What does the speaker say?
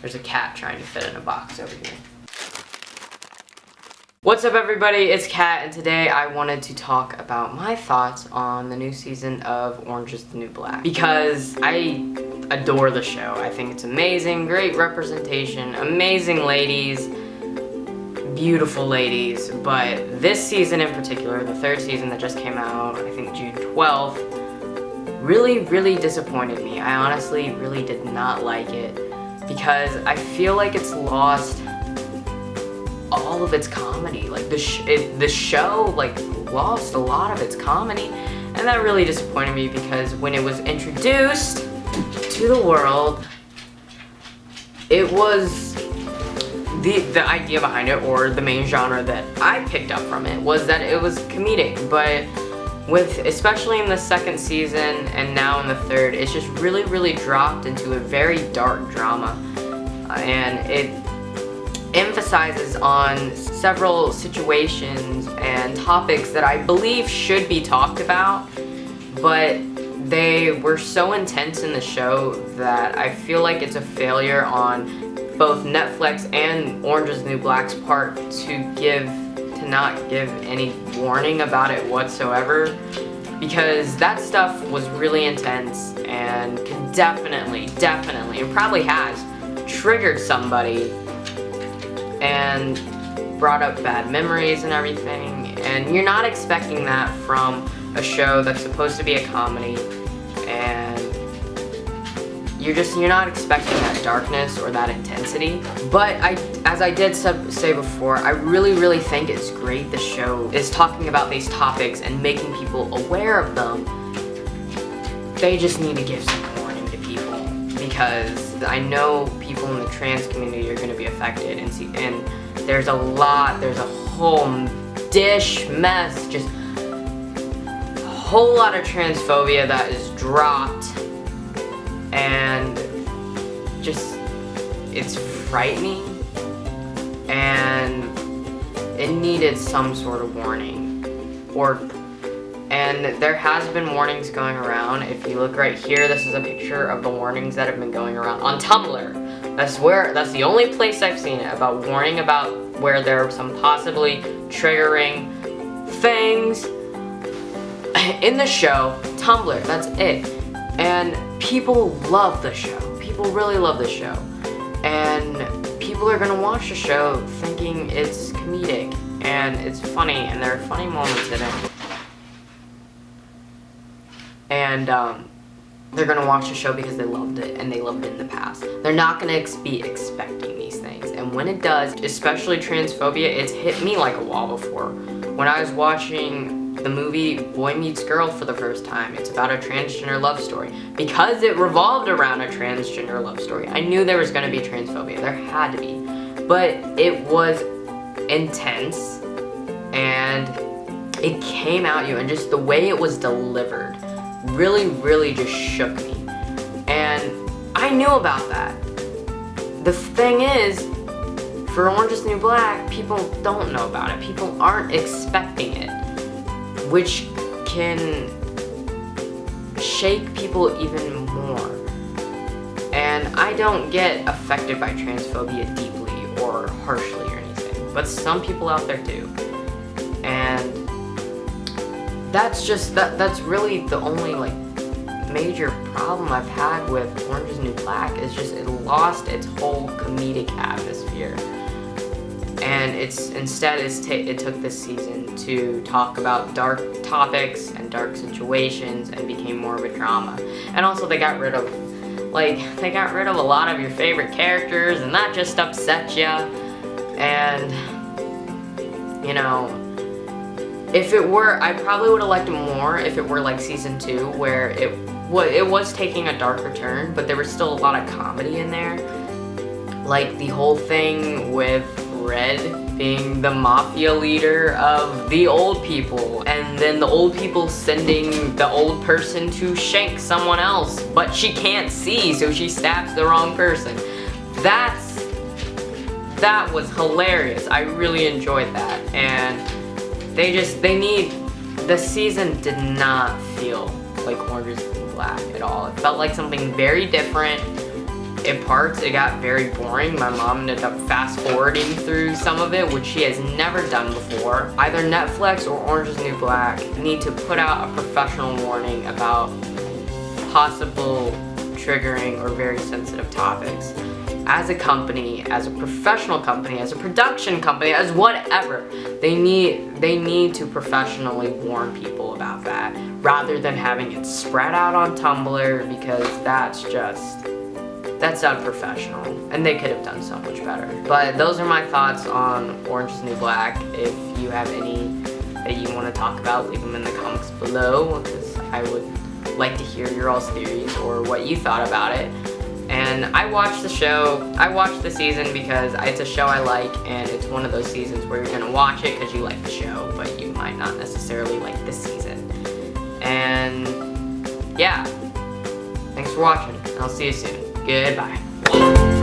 There's a cat trying to fit in a box over here. What's up everybody, it's Kat, and today I wanted to talk about my thoughts on the new season of Orange is the New Black. Because I adore the show. I think it's amazing, great representation, amazing ladies, beautiful ladies, but this season in particular, the third season that just came out, I think June 12th, really disappointed me. I honestly really did not like it because I feel like it's lost all of its comedy. Like the show like lost a lot of its comedy, and that really disappointed me because when it was introduced to the world, it was the idea behind it, or the main genre that I picked up from it, was that it was comedic, but especially in the second season and now in the third, it's just really dropped into a very dark drama, and it emphasizes on several situations and topics that I believe should be talked about, but they were so intense in the show that I feel like it's a failure on both Netflix and Orange is the New Black's part to not give any warning about it whatsoever, because that stuff was really intense and could definitely, and probably has, triggered somebody and brought up bad memories and everything, and you're not expecting that from a show that's supposed to be a comedy, and you're not expecting that darkness or that intensity. But as I did say before, I really think it's great the show is talking about these topics and making people aware of them. They just need to give some warning to people, because I know people in the trans community are going to be affected, and there's a whole mess, just a whole lot of transphobia that is dropped, and just, it's frightening, and it needed some sort of warning, and there has been warnings going around. If you look right here, this is a picture of the warnings that have been going around on TUMBLR. That's the only place I've seen it, about warning about where there are some possibly triggering things in the show. TUMBLR, that's it. And people love the show. People really love the show. And people are gonna watch the show thinking it's comedic and it's funny, and there are funny moments in it. And they're gonna watch the show because they loved it, and they loved it in the past. They're not gonna be expecting these things, and when it does, especially transphobia, it's hit me like a wall before. When I was watching the movie Boy Meets Girl for the first time, it's about a transgender love story. Because it revolved around a transgender love story, I knew there was gonna be transphobia. There had to be. But it was intense, and it came at you, and just the way it was delivered really just shook me, and I knew about that. The thing is, for Orange is the New Black, people don't know about it. People aren't expecting it, which can shake people even more. And I don't get affected by transphobia deeply or harshly or anything, but some people out there do, and that's really the only like major problem I've had with Orange is the New Black, is just it lost its whole comedic atmosphere, and it took this season to talk about dark topics and dark situations and became more of a drama. And also they got rid of a lot of your favorite characters, and that just upset you. And you know, if it were, I probably would have liked it more if it were like season 2, where it was taking a darker turn, but there was still a lot of comedy in there. Like the whole thing with Red being the mafia leader of the old people, and then the old people sending the old person to shank someone else, but she can't see, so she stabs the wrong person. That was hilarious. I really enjoyed that, and the season did not feel like Orange is the New Black at all. It felt like something very different, in parts it got very boring. My mom ended up fast forwarding through some of it, which she has never done before. Either Netflix or Orange is the New Black need to put out a professional warning about possible triggering or very sensitive topics. As a company, as a professional company, as a production company, as whatever, they need to professionally warn people about that rather than having it spread out on Tumblr, because that's unprofessional, and they could have done so much better. But those are my thoughts on Orange is the New Black. If you have any that you want to talk about, leave them in the comments below, because I would like to hear your all's theories or what you thought about it. And I watched the show, I watched the season because it's a show I like, and it's one of those seasons where you're gonna watch it because you like the show, but you might not necessarily like the season. And yeah, thanks for watching. I'll see you soon. Goodbye.